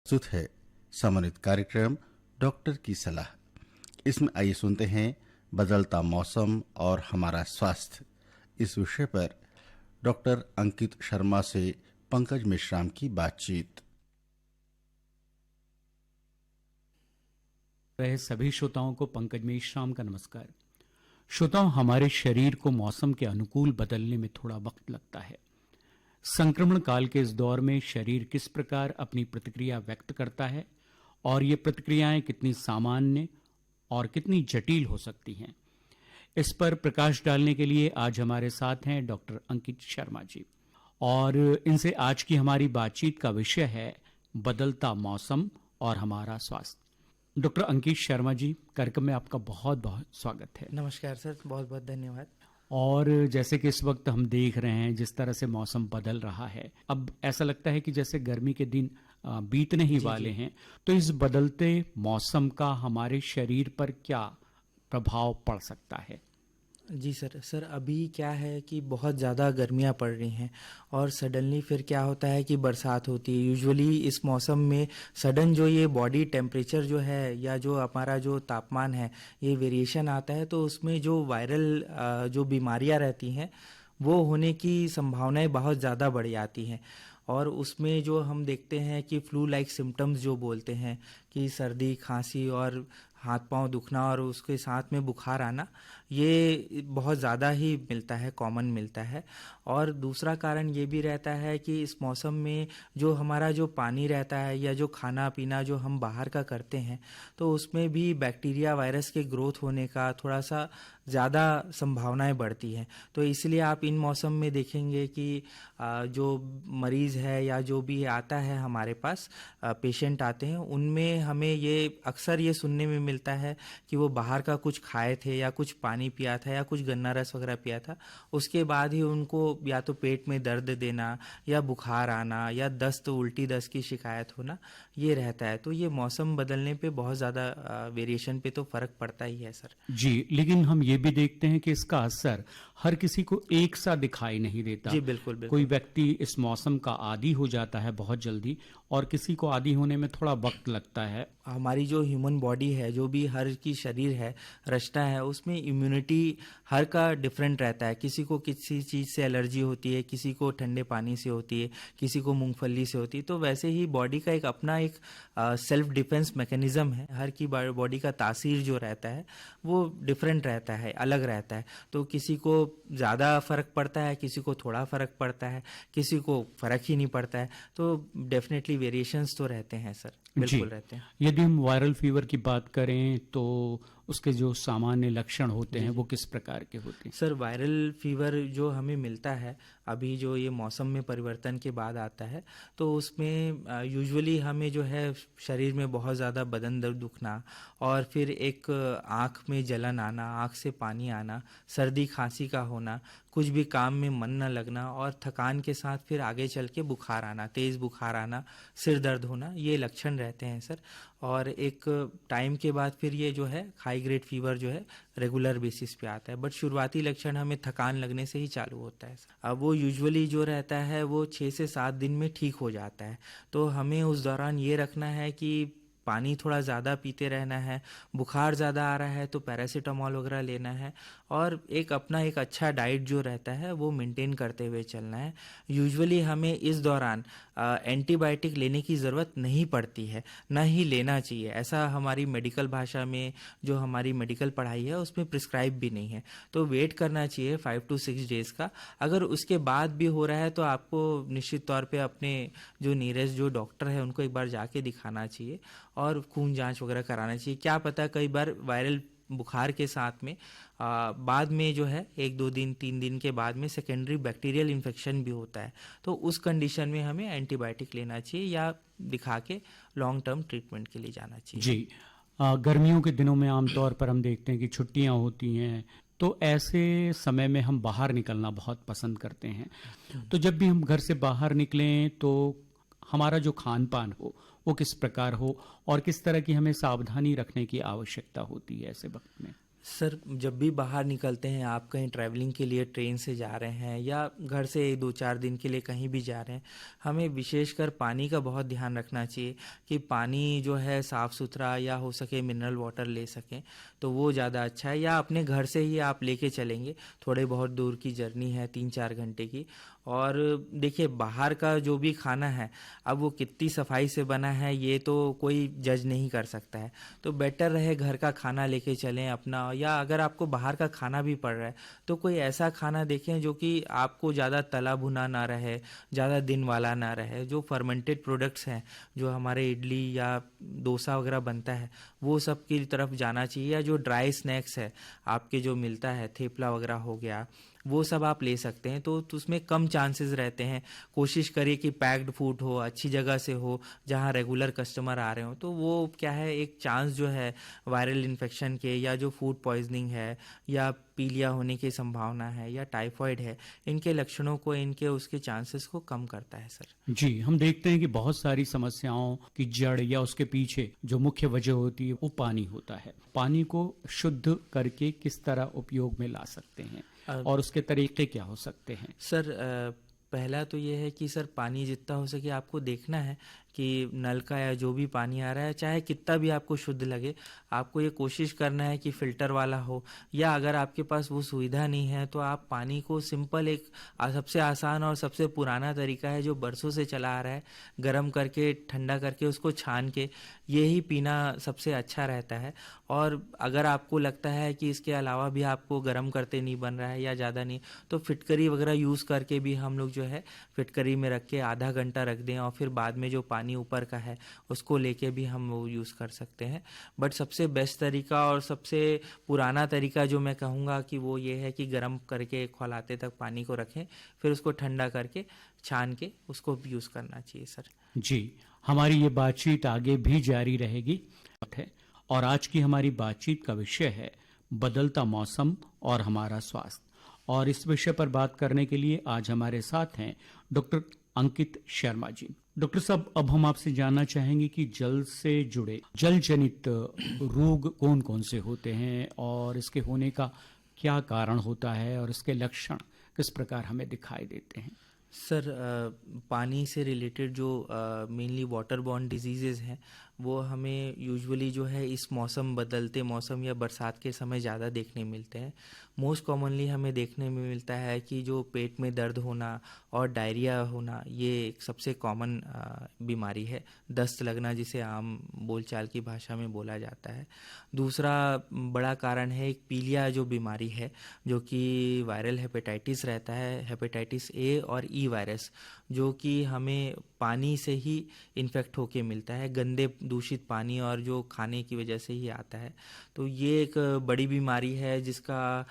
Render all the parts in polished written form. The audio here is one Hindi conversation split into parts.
प्रस्तुत है समन्वित कार्यक्रम डॉक्टर की सलाह। इसमें आइए सुनते हैं बदलता मौसम और हमारा स्वास्थ्य, इस विषय पर डॉक्टर अंकित शर्मा से पंकज मेश्राम की बातचीत। रहे सभी श्रोताओं को पंकज मेश्राम का नमस्कार। श्रोताओं, हमारे शरीर को मौसम के अनुकूल बदलने में थोड़ा वक्त लगता है। संक्रमण काल के इस दौर में शरीर किस प्रकार अपनी प्रतिक्रिया व्यक्त करता है और ये प्रतिक्रियाएं कितनी सामान्य और कितनी जटिल हो सकती हैं, इस पर प्रकाश डालने के लिए आज हमारे साथ हैं डॉक्टर अंकित शर्मा जी, और इनसे आज की हमारी बातचीत का विषय है बदलता मौसम और हमारा स्वास्थ्य। डॉक्टर अंकित शर्मा जी, कार्यक्रम में आपका बहुत बहुत स्वागत है। नमस्कार सर, बहुत बहुत धन्यवाद। और जैसे कि इस वक्त हम देख रहे हैं जिस तरह से मौसम बदल रहा है, अब ऐसा लगता है कि जैसे गर्मी के दिन बीतने ही वाले हैं, तो इस बदलते मौसम का हमारे शरीर पर क्या प्रभाव पड़ सकता है? जी सर अभी क्या है कि बहुत ज़्यादा गर्मियाँ पड़ रही हैं और सडनली फिर क्या होता है कि बरसात होती है। यूजुअली इस मौसम में सडन जो ये बॉडी टेम्परेचर जो है या जो हमारा जो तापमान है, ये वेरिएशन आता है, तो उसमें जो वायरल जो बीमारियाँ रहती हैं वो होने की संभावनाएं बहुत ज़्यादा बढ़ जाती हैं। और उसमें जो हम देखते हैं कि फ्लू लाइक सिम्टम्स जो बोलते हैं कि सर्दी, खांसी और हाथ पांव दुखना और उसके साथ में बुखार आना, ये बहुत ज़्यादा ही मिलता है, कॉमन मिलता है। और दूसरा कारण ये भी रहता है कि इस मौसम में जो हमारा जो पानी रहता है या जो खाना पीना जो हम बाहर का करते हैं, तो उसमें भी बैक्टीरिया वायरस के ग्रोथ होने का थोड़ा सा ज़्यादा संभावनाएं बढ़ती हैं। तो इसलिए आप इन मौसम में देखेंगे कि जो मरीज़ है या जो भी आता है हमारे पास, पेशेंट आते हैं, उनमें हमें ये अक्सर ये सुनने में मिलता है कि वो बाहर का कुछ खाए थे या कुछ पानी पिया था या कुछ गन्ना रस वगैरह पिया था, उसके बाद ही उनको या तो पेट में दर्द देना या बुखार आना या दस्त, उल्टी दस्त की शिकायत होना, ये रहता है। तो ये मौसम बदलने पे बहुत ज़्यादा वेरिएशन पे तो फ़र्क पड़ता ही है सर। जी, लेकिन हम ये भी देखते हैं कि इसका असर हर किसी को एक सा दिखाई नहीं देता। जी बिल्कुल बिल्कुल। कोई व्यक्ति इस मौसम का आदी हो जाता है बहुत जल्दी और किसी को आदी होने में थोड़ा वक्त लगता है। हमारी जो ह्यूमन बॉडी है, जो भी हर की शरीर है, रचना है, उसमें इम्यूनिटी हर का डिफरेंट रहता है। किसी को किसी चीज़ से एलर्जी होती है, किसी को ठंडे पानी से होती है, किसी को मूंगफली से होती है। तो वैसे ही बॉडी का एक अपना एक सेल्फ डिफेंस मैकेनिज्म है। हर की बॉडी का तासीर जो रहता है वो डिफरेंट रहता है, अलग रहता है। तो किसी को ज़्यादा फ़र्क पड़ता है, किसी को थोड़ा फ़र्क पड़ता है, किसी को फ़र्क ही नहीं पड़ता है। तो डेफिनेटली वेरिएशंस तो रहते हैं सर, बिल्कुल रहते हैं। यदि हम वायरल फीवर की बात करें तो उसके जो सामान्य लक्षण होते हैं वो किस प्रकार के होते हैं? सर वायरल फीवर जो हमें मिलता है अभी, जो ये मौसम में परिवर्तन के बाद आता है, तो उसमें यूजुअली हमें जो है शरीर में बहुत ज़्यादा बदन दर्द, दुखना, और फिर एक आँख में जलन आना, आँख से पानी आना, सर्दी खांसी का होना, कुछ भी काम में मन न लगना, और थकान के साथ फिर आगे चल के बुखार आना, तेज़ बुखार आना, सिर दर्द होना, ये लक्षण रहते हैं सर। और एक टाइम के बाद फिर ये जो है हाई ग्रेड फीवर जो है रेगुलर बेसिस पे आता है। बट शुरुआती लक्षण हमें थकान लगने से ही चालू होता है। अब वो यूजुअली जो रहता है वो 6 से 7 दिन में ठीक हो जाता है। तो हमें उस दौरान ये रखना है कि पानी थोड़ा ज़्यादा पीते रहना है, बुखार ज़्यादा आ रहा है तो पैरासीटामॉल वगैरह लेना है, और एक अपना एक अच्छा डाइट जो रहता है वो मेंटेन करते हुए चलना है। यूजुअली हमें इस दौरान एंटीबायोटिक लेने की ज़रूरत नहीं पड़ती है, ना ही लेना चाहिए। ऐसा हमारी मेडिकल भाषा में, जो हमारी मेडिकल पढ़ाई है, उसमें प्रिस्क्राइब भी नहीं है। तो वेट करना चाहिए 5 to 6 डेज़ का। अगर उसके बाद भी हो रहा है तो आपको निश्चित तौर पे अपने जो नियरेस्ट जो डॉक्टर है उनको एक बार जाके दिखाना चाहिए और खून जांच वगैरह कराना चाहिए। क्या पता कई बार वायरल बुखार के साथ में बाद में जो है 1-2 दिन 3 दिन के बाद में सेकेंडरी बैक्टीरियल इन्फेक्शन भी होता है। तो उस कंडीशन में हमें एंटीबायोटिक लेना चाहिए या दिखा के लॉन्ग टर्म ट्रीटमेंट के लिए जाना चाहिए। जी, गर्मियों के दिनों में आमतौर पर हम देखते हैं कि छुट्टियां होती हैं, तो ऐसे समय में हम बाहर निकलना बहुत पसंद करते हैं। तो जब भी हम घर से बाहर निकलें तो हमारा जो खान पान हो वो किस प्रकार हो और किस तरह की हमें सावधानी रखने की आवश्यकता होती है ऐसे वक्त में? सर जब भी बाहर निकलते हैं, आप कहीं ट्रैवलिंग के लिए ट्रेन से जा रहे हैं या घर से 2-4 दिन के लिए कहीं भी जा रहे हैं, हमें विशेषकर पानी का बहुत ध्यान रखना चाहिए कि पानी जो है साफ़ सुथरा या हो सके मिनरल वाटर ले सकें, तो वो ज़्यादा अच्छा है। या अपने घर से ही आप लेके चलेंगे, थोड़े बहुत दूर की जर्नी है 3-4 घंटे की। और देखिए बाहर का जो भी खाना है, अब वो कितनी सफाई से बना है ये तो कोई जज नहीं कर सकता है। तो बेटर रहे घर का खाना लेके चलें अपना, या अगर आपको बाहर का खाना भी पड़ रहा है तो कोई ऐसा खाना देखें जो कि आपको ज़्यादा तला भुना ना रहे, ज़्यादा दिन वाला ना रहे। जो फर्मेंटेड प्रोडक्ट्स हैं, जो हमारे इडली या डोसा वगैरह बनता है, वो सब की तरफ जाना चाहिए। या जो ड्राई स्नैक्स है आपके जो मिलता है, थेपला वगैरह हो गया, वो सब आप ले सकते हैं। तो उसमें कम चांसेस रहते हैं। कोशिश करिए कि पैक्ड फूड हो, अच्छी जगह से हो, जहाँ रेगुलर कस्टमर आ रहे हो। तो वो क्या है, एक चांस जो है वायरल इन्फेक्शन के, या जो फूड पॉइजनिंग है, या पीलिया होने की संभावना है, या टाइफाइड है, इनके लक्षणों को, इनके उसके चांसेस को कम करता है सर। जी, हम देखते हैं कि बहुत सारी समस्याओं की जड़ या उसके पीछे जो मुख्य वजह होती है वो पानी होता है। पानी को शुद्ध करके किस तरह उपयोग में ला सकते हैं और उसके तरीके क्या हो सकते हैं? सर पहला तो ये है कि सर पानी जितना हो सके आपको देखना है कि नल का या जो भी पानी आ रहा है, चाहे कितना भी आपको शुद्ध लगे, आपको ये कोशिश करना है कि फ़िल्टर वाला हो। या अगर आपके पास वो सुविधा नहीं है तो आप पानी को सिंपल एक सबसे आसान और सबसे पुराना तरीका है जो बरसों से चला आ रहा है, गर्म करके ठंडा करके उसको छान के ये ही पीना सबसे अच्छा रहता है। और अगर आपको लगता है कि इसके अलावा भी आपको गर्म करते नहीं बन रहा है या ज़्यादा नहीं, तो फिटकरी वगैरह यूज़ करके भी हम लोग जो है फिटकरी में रख के आधा घंटा रख दें, और फिर बाद में जो पानी ऊपर का है उसको लेके भी हम वो यूज़ कर सकते हैं। बट सबसे बेस्ट तरीका और सबसे पुराना तरीका जो मैं कहूँगा कि वो ये है कि गर्म करके खौलाते तक पानी को रखें, फिर उसको ठंडा करके छान के उसको यूज़ करना चाहिए सर। जी, हमारी ये बातचीत आगे भी जारी रहेगी और आज की हमारी बातचीत का विषय है बदलता मौसम और हमारा स्वास्थ्य। और इस विषय पर बात करने के लिए आज हमारे साथ हैं डॉक्टर अंकित शर्मा जी। डॉक्टर साहब, अब हम आपसे जानना चाहेंगे कि जल से जुड़े जल जनित रोग कौन कौन से होते हैं और इसके होने का क्या कारण होता है और इसके लक्षण किस प्रकार हमें दिखाई देते हैं? सर पानी से रिलेटेड जो मेनली वाटर बॉर्न डिजीज़ेज़ हैं, वो हमें यूजुअली जो है इस मौसम, बदलते मौसम या बरसात के समय ज़्यादा देखने मिलते हैं। मोस्ट कॉमनली हमें देखने में मिलता है कि जो पेट में दर्द होना और डायरिया होना, ये एक सबसे कॉमन बीमारी है। दस्त लगना, जिसे आम बोलचाल की भाषा में बोला जाता है। दूसरा बड़ा कारण है एक पीलिया जो बीमारी है, जो कि वायरल हेपेटाइटिस रहता है, हेपेटाइटिस ए और ई वायरस, जो कि हमें पानी से ही इन्फेक्ट होके मिलता है, गंदे दूषित पानी और जो खाने की वजह से ही आता है। तो ये एक बड़ी बीमारी है जिसका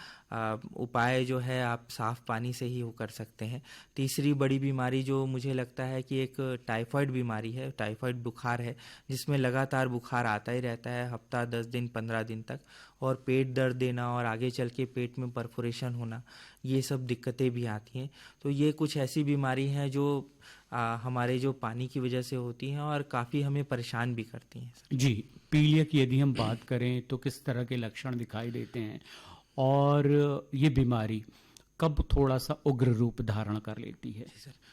उपाय जो है आप साफ़ पानी से ही वो कर सकते हैं। तीसरी बड़ी बीमारी जो मुझे लगता है कि एक टाइफाइड बीमारी है, टाइफाइड बुखार है, जिसमें लगातार बुखार आता ही रहता है, हफ्ता 10 दिन 15 दिन तक, और पेट दर्द देना और आगे चल के पेट में परफोरेशन होना, ये सब दिक्कतें भी आती हैं। तो ये कुछ ऐसी बीमारी हैं जो हमारे जो पानी की वजह से होती हैं और काफ़ी हमें परेशान भी करती हैं सर। जी, पीलिया की यदि हम बात करें तो किस तरह के लक्षण दिखाई देते हैं और ये बीमारी कब थोड़ा सा उग्र रूप धारण कर लेती है?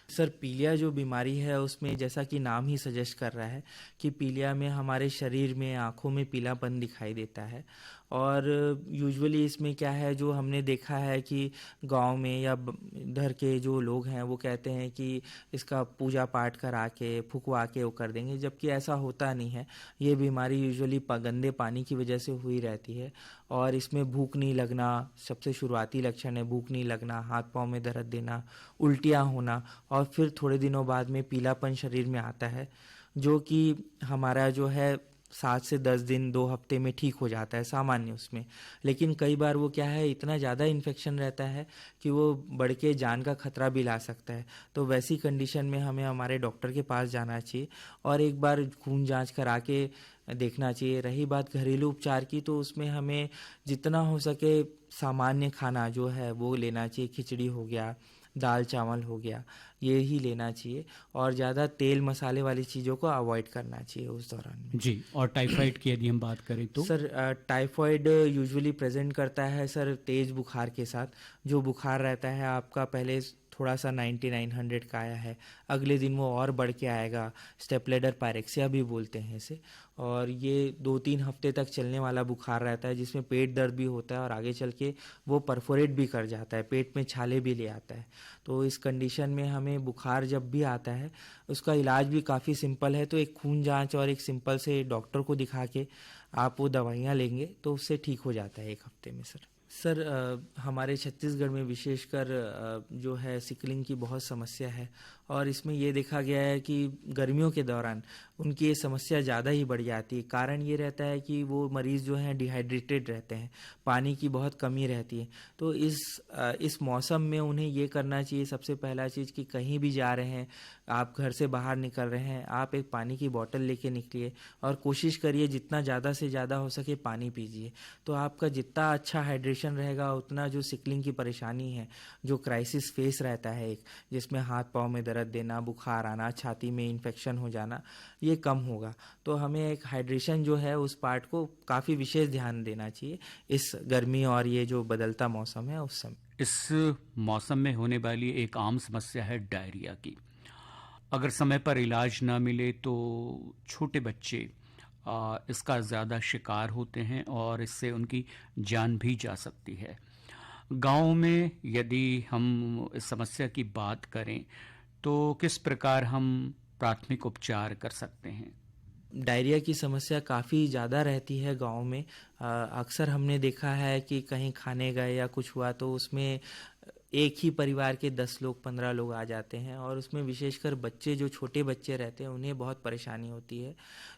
सर पीलिया जो बीमारी है उसमें जैसा कि नाम ही सजेस्ट कर रहा है कि पीलिया में हमारे शरीर में, आँखों में पीलापन दिखाई देता है। और यूजुअली इसमें क्या है, जो हमने देखा है कि गांव में या इधर के जो लोग हैं वो कहते हैं कि इसका पूजा पाठ करा के फुकवा के वो कर देंगे, जबकि ऐसा होता नहीं है। ये बीमारी यूजुअली गंदे पानी की वजह से हुई रहती है। और इसमें भूख नहीं लगना सबसे शुरुआती लक्षण है, भूख नहीं लगना, हाथ पाँव में दर्द देना, उल्टियाँ होना, और फिर थोड़े दिनों बाद में पीलापन शरीर में आता है, जो कि हमारा जो है 7 से 10 दिन 2 हफ्ते में ठीक हो जाता है सामान्य उसमें। लेकिन कई बार वो क्या है, इतना ज़्यादा इन्फेक्शन रहता है कि वो बढ़ के जान का खतरा भी ला सकता है। तो वैसी कंडीशन में हमें हमारे डॉक्टर के पास जाना चाहिए और एक बार खून जांच करा के देखना चाहिए। रही बात घरेलू उपचार की, तो उसमें हमें जितना हो सके सामान्य खाना जो है वो लेना चाहिए। खिचड़ी हो गया, दाल चावल हो गया, ये ही लेना चाहिए और ज़्यादा तेल मसाले वाली चीज़ों को अवॉइड करना चाहिए उस दौरान में। जी, और टाइफाइड की यदि हम बात करें तो? सर टाइफॉइड यूजुअली प्रेजेंट करता है सर तेज़ बुखार के साथ। जो बुखार रहता है आपका पहले थोड़ा सा 9900 का आया है, अगले दिन वो और बढ़ के आएगा। स्टेपलेडर पायरेक्सिया भी बोलते हैं इसे। और ये 2-3 हफ्ते तक चलने वाला बुखार रहता है जिसमें पेट दर्द भी होता है और आगे चल के वो परफोरेट भी कर जाता है, पेट में छाले भी ले आता है। तो इस कंडीशन में हमें बुखार जब भी आता है उसका इलाज भी काफ़ी सिंपल है। तो एक खून जांच और एक सिंपल से डॉक्टर को दिखा के आप वो दवाइयाँ लेंगे तो उससे ठीक हो जाता है 1 हफ्ते में सर। सर हमारे छत्तीसगढ़ में विशेषकर जो है सिकलिंग की बहुत समस्या है और इसमें ये देखा गया है कि गर्मियों के दौरान उनकी ये समस्या ज़्यादा ही बढ़ जाती है। कारण ये रहता है कि वो मरीज़ जो हैं डिहाइड्रेटेड रहते हैं, पानी की बहुत कमी रहती है। तो इस मौसम में उन्हें ये करना चाहिए, सबसे पहला चीज़ कि कहीं भी जा रहे हैं, आप घर से बाहर निकल रहे हैं, आप एक पानी की बोतल लेके निकलिए और कोशिश करिए जितना ज़्यादा से ज़्यादा हो सके पानी पीजिए। तो आपका जितना अच्छा हाइड्रेशन रहेगा उतना जो सिकलिंग की परेशानी है, जो क्राइसिस फेस रहता है एक, जिसमें हाथ पाँव में दर्द देना, बुखार आना, छाती में इन्फेक्शन हो जाना, ये कम होगा। तो हमें एक हाइड्रेशन जो है उस पार्ट को काफ़ी विशेष ध्यान देना चाहिए इस गर्मी और ये जो बदलता मौसम है उस समय। इस मौसम में होने वाली एक आम समस्या है डायरिया की। अगर समय पर इलाज ना मिले तो छोटे बच्चे इसका ज़्यादा शिकार होते हैं और इससे उनकी जान भी जा सकती है। गांव में यदि हम इस समस्या की बात करें तो किस प्रकार हम प्राथमिक उपचार कर सकते हैं? डायरिया की समस्या काफ़ी ज़्यादा रहती है गाँव में। अक्सर हमने देखा है कि कहीं खाने गए या कुछ हुआ तो उसमें एक ही परिवार के 10 लोग 15 लोग आ जाते हैं और उसमें विशेषकर बच्चे, जो छोटे बच्चे रहते हैं, उन्हें बहुत परेशानी होती है।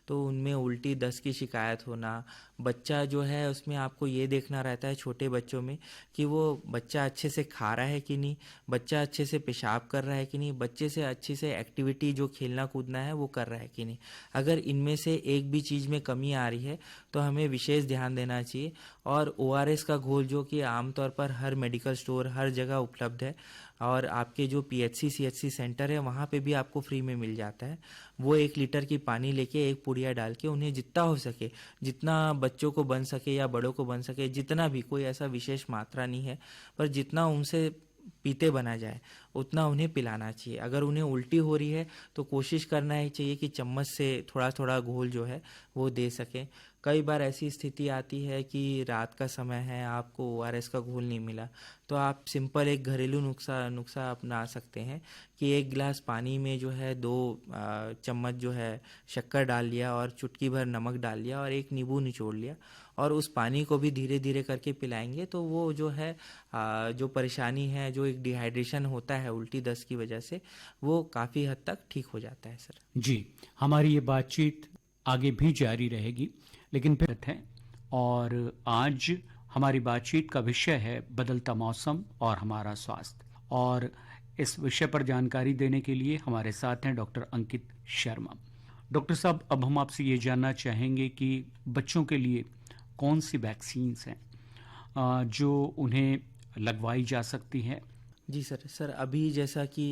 तो उनमें उल्टी दस्त की शिकायत होना, बच्चा जो है उसमें आपको ये देखना रहता है छोटे बच्चों में कि वो बच्चा अच्छे से खा रहा है कि नहीं, बच्चा अच्छे से पेशाब कर रहा है कि नहीं, बच्चे से अच्छी से एक्टिविटी जो खेलना कूदना है वो कर रहा है कि नहीं। अगर इनमें से एक भी चीज़ में कमी आ रही है तो हमें विशेष ध्यान देना चाहिए। और ORS का घोल जो कि आमतौर पर हर मेडिकल स्टोर हर जगह उपलब्ध है और आपके जो PHC CHC सेंटर है वहाँ पे भी आपको फ्री में मिल जाता है। वो 1 लीटर की पानी लेके एक पुड़िया डाल के उन्हें जितना हो सके, जितना बच्चों को बन सके या बड़ों को बन सके, जितना भी, कोई ऐसा विशेष मात्रा नहीं है, पर जितना उनसे पीते बना जाए उतना उन्हें पिलाना चाहिए। अगर उन्हें उल्टी हो रही है तो कोशिश करना ही चाहिए कि चम्मच से थोड़ा थोड़ा घोल जो है वो दे सकें। कई बार ऐसी स्थिति आती है कि रात का समय है, आपको ORS का घोल नहीं मिला, तो आप सिंपल एक घरेलू नुस्खा अपना सकते हैं कि 1 गिलास पानी में जो है 2 चम्मच जो है शक्कर डाल लिया और चुटकी भर नमक डाल लिया और 1 नींबू निचोड़ लिया और उस पानी को भी धीरे धीरे करके पिलाएंगे तो वो जो है जो परेशानी है, जो एक डिहाइड्रेशन होता है उल्टी दस्त की वजह से, वो काफ़ी हद तक ठीक हो जाता है सर। जी, हमारी ये बातचीत आगे भी जारी रहेगी, लेकिन फिर है और आज हमारी बातचीत का विषय है बदलता मौसम और हमारा स्वास्थ्य। और इस विषय पर जानकारी देने के लिए हमारे साथ हैं डॉक्टर अंकित शर्मा। डॉक्टर साहब, अब हम आपसे ये जानना चाहेंगे कि बच्चों के लिए कौन सी वैक्सीन्स हैं जो उन्हें लगवाई जा सकती हैं? जी सर अभी जैसा कि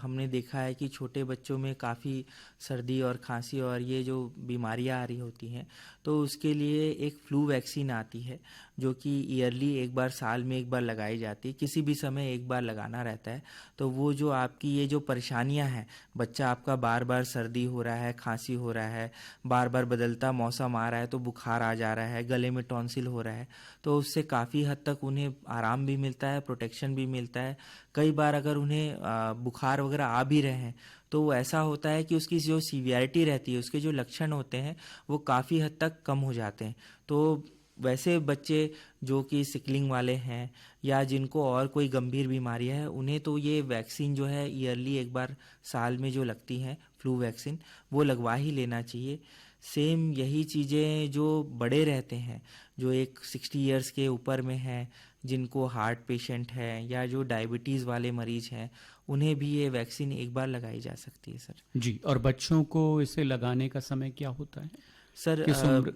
हमने देखा है कि छोटे बच्चों में काफ़ी सर्दी और खांसी और ये जो बीमारियां आ रही होती हैं, तो उसके लिए एक फ्लू वैक्सीन आती है जो कि ईयरली एक बार, साल में एक बार लगाई जाती है, किसी भी समय एक बार लगाना रहता है। तो वो जो आपकी ये जो परेशानियां हैं, बच्चा आपका बार बार सर्दी हो रहा है, खांसी हो रहा है, बार बार बदलता मौसम आ रहा है तो बुखार आ जा रहा है, गले में टॉन्सिल हो रहा है, तो उससे काफ़ी हद तक उन्हें आराम भी मिलता है, प्रोटेक्शन भी मिलता है। कई बार अगर उन्हें बुखार वगैरह आ भी रहे हैं तो ऐसा होता है कि उसकी जो सीवियरिटी रहती है, उसके जो लक्षण होते हैं वो काफ़ी हद तक कम हो जाते हैं। तो वैसे बच्चे जो कि सिकलिंग वाले हैं या जिनको और कोई गंभीर बीमारी है, उन्हें तो ये वैक्सीन जो है ईयरली एक बार, साल में जो लगती हैं फ्लू वैक्सीन, वो लगवा ही लेना चाहिए। सेम यही चीज़ें जो बड़े रहते हैं, जो एक 60 इयर्स के ऊपर में हैं, जिनको हार्ट पेशेंट है या जो डायबिटीज़ वाले मरीज हैं, उन्हें भी ये वैक्सीन एक बार लगाई जा सकती है सर। जी, और बच्चों को इसे लगाने का समय क्या होता है? सर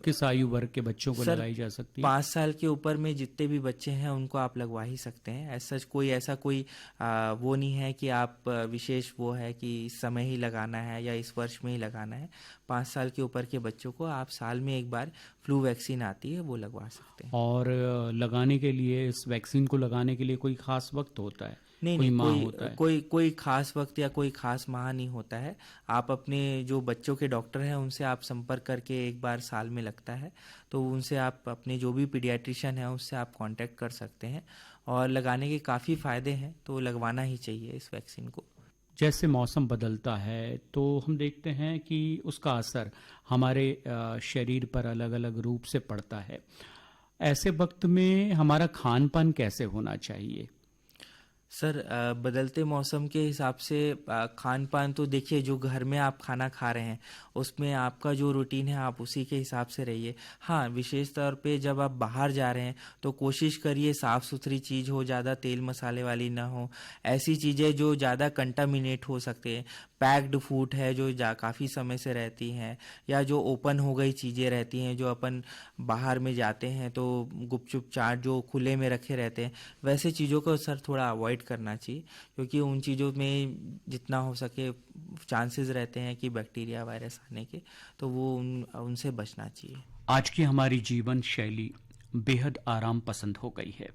किस आयु वर्ग के बच्चों को सर लगाई जा सकती है? 5 साल के ऊपर में जितने भी बच्चे हैं उनको आप लगवा ही सकते हैं। ऐसा कोई वो नहीं है कि आप विशेष वो है कि इस समय ही लगाना है या इस वर्ष में ही लगाना है। 5 साल के ऊपर के बच्चों को आप साल में एक बार फ्लू वैक्सीन आती है वो लगवा सकते हैं। और लगाने के लिए, इस वैक्सीन को लगाने के लिए कोई खास वक्त होता है? नहीं कोई नहीं, माह होता है? कोई खास वक्त या कोई खास माह नहीं होता है। आप अपने जो बच्चों के डॉक्टर हैं उनसे आप संपर्क करके एक बार साल में लगता है, तो उनसे आप अपने जो भी पीडियाट्रिशियन है उससे आप कांटेक्ट कर सकते हैं और लगाने के काफ़ी फ़ायदे हैं, तो लगवाना ही चाहिए इस वैक्सीन को। जैसे मौसम बदलता है तो हम देखते हैं कि उसका असर हमारे शरीर पर अलग अलग रूप से पड़ता है। ऐसे वक्त में हमारा खान पान कैसे होना चाहिए? सर बदलते मौसम के हिसाब से खान पान तो देखिए, जो घर में आप खाना खा रहे हैं उसमें आपका जो रूटीन है आप उसी के हिसाब से रहिए। हाँ, विशेष तौर पे जब आप बाहर जा रहे हैं तो कोशिश करिए साफ़ सुथरी चीज़ हो, ज़्यादा तेल मसाले वाली ना हो, ऐसी चीज़ें जो ज़्यादा कंटामिनेट हो सकते हैं। पैक्ड फूड है जो काफ़ी समय से रहती हैं, या जो ओपन हो गई चीज़ें रहती हैं, जो अपन बाहर में जाते हैं तो गुपचुप चाट जो खुले में रखे रहते हैं, वैसे चीज़ों को सर थोड़ा अवॉइड करना चाहिए, क्योंकि उन चीज़ों में जितना हो सके चांसेस रहते हैं कि बैक्टीरिया वायरस आने के, तो वो उनसे बचना चाहिए। आज की हमारी जीवन शैली बेहद आराम पसंद हो गई है।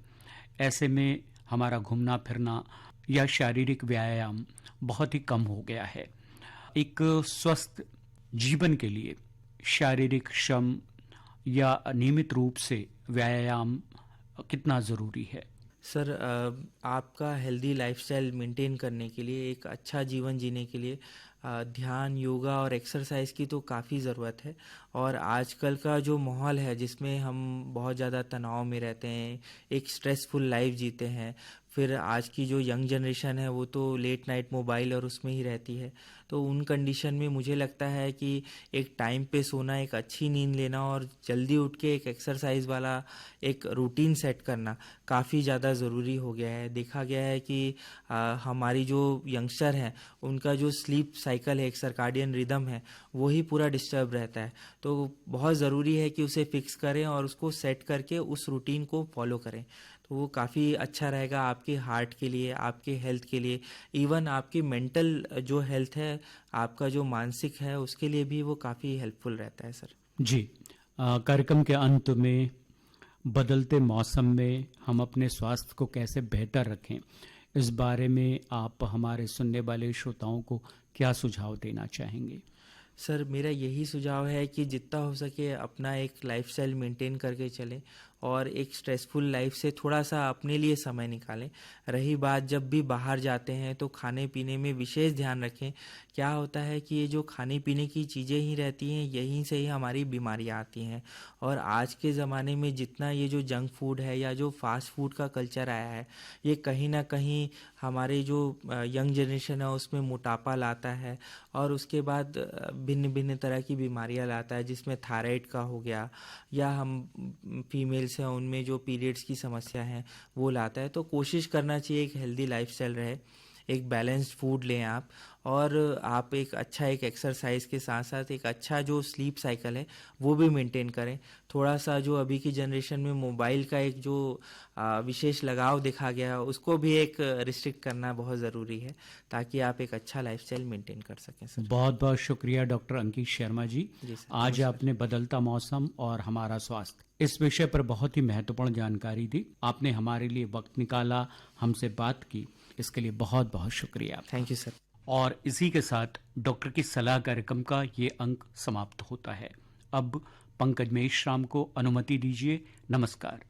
ऐसे में हमारा घूमना फिरना या शारीरिक व्यायाम बहुत ही कम हो गया है। एक स्वस्थ जीवन के लिए शारीरिक श्रम या नियमित रूप से व्यायाम कितना ज़रूरी है? सर आपका हेल्दी लाइफस्टाइल मेंटेन करने के लिए, एक अच्छा जीवन जीने के लिए ध्यान, योगा और एक्सरसाइज की तो काफ़ी ज़रूरत है। और आजकल का जो माहौल है जिसमें हम बहुत ज़्यादा तनाव में रहते हैं, एक स्ट्रेसफुल लाइफ जीते हैं, फिर आज की जो यंग जनरेशन है वो तो लेट नाइट मोबाइल और उसमें ही रहती है, तो उन कंडीशन में मुझे लगता है कि एक टाइम पे सोना, एक अच्छी नींद लेना और जल्दी उठ के एक एक्सरसाइज वाला एक रूटीन सेट करना काफ़ी ज़्यादा ज़रूरी हो गया है। देखा गया है कि हमारी जो यंगस्टर हैं उनका जो स्लीप साइकिल है, एक सर्काडियन रिदम है, वो ही पूरा डिस्टर्ब रहता है, तो बहुत ज़रूरी है कि उसे फिक्स करें और उसको सेट करके उस रूटीन को फॉलो करें, तो वो काफ़ी अच्छा रहेगा आपके हार्ट के लिए, आपके हेल्थ के लिए, इवन आपकी मेंटल जो हेल्थ है, आपका जो मानसिक है, उसके लिए भी वो काफ़ी हेल्पफुल रहता है सर। जी, कार्यक्रम के अंत में बदलते मौसम में हम अपने स्वास्थ्य को कैसे बेहतर रखें, इस बारे में आप हमारे सुनने वाले श्रोताओं को क्या सुझाव देना चाहेंगे? सर मेरा यही सुझाव है कि जितना हो सके अपना एक लाइफस्टाइल मेंटेन करके चलें और एक स्ट्रेसफुल लाइफ से थोड़ा सा अपने लिए समय निकालें। रही बात जब भी बाहर जाते हैं तो खाने पीने में विशेष ध्यान रखें। क्या होता है कि ये जो खाने पीने की चीज़ें ही रहती हैं, यहीं से ही हमारी बीमारियां आती हैं, और आज के ज़माने में जितना ये जो जंक फूड है या जो फास्ट फूड का कल्चर आया है, ये कहीं ना कहीं हमारे जो यंग जनरेशन है उसमें मोटापा लाता है, और उसके बाद भिन्न भिन्न तरह की बीमारियां लाता है, जिसमें थायराइड का हो गया, या हम फीमेल्स हैं उनमें जो पीरियड्स की समस्या है वो लाता है। तो कोशिश करना चाहिए एक हेल्दी लाइफस्टाइल रहे, एक बैलेंस्ड फूड लें आप, और आप एक अच्छा एक एक्सरसाइज के साथ साथ एक अच्छा जो स्लीप साइकिल है वो भी मेंटेन करें। थोड़ा सा जो अभी की जनरेशन में मोबाइल का एक जो विशेष लगाव देखा गया है उसको भी एक रिस्ट्रिक्ट करना बहुत ज़रूरी है, ताकि आप एक अच्छा लाइफस्टाइल मेंटेन कर सकें सर। बहुत बहुत शुक्रिया डॉक्टर अंकित शर्मा जी। जी सर, आज नमस्कार। आपने बदलता मौसम और हमारा स्वास्थ्य इस विषय पर बहुत ही महत्वपूर्ण जानकारी दी। आपने हमारे लिए वक्त निकाला, हमसे बात की, इसके लिए बहुत बहुत शुक्रिया। Thank you sir. और इसी के साथ डॉक्टर की सलाह कार्यक्रम का ये अंक समाप्त होता है। अब पंकज मेश्राम को अनुमति दीजिए। नमस्कार।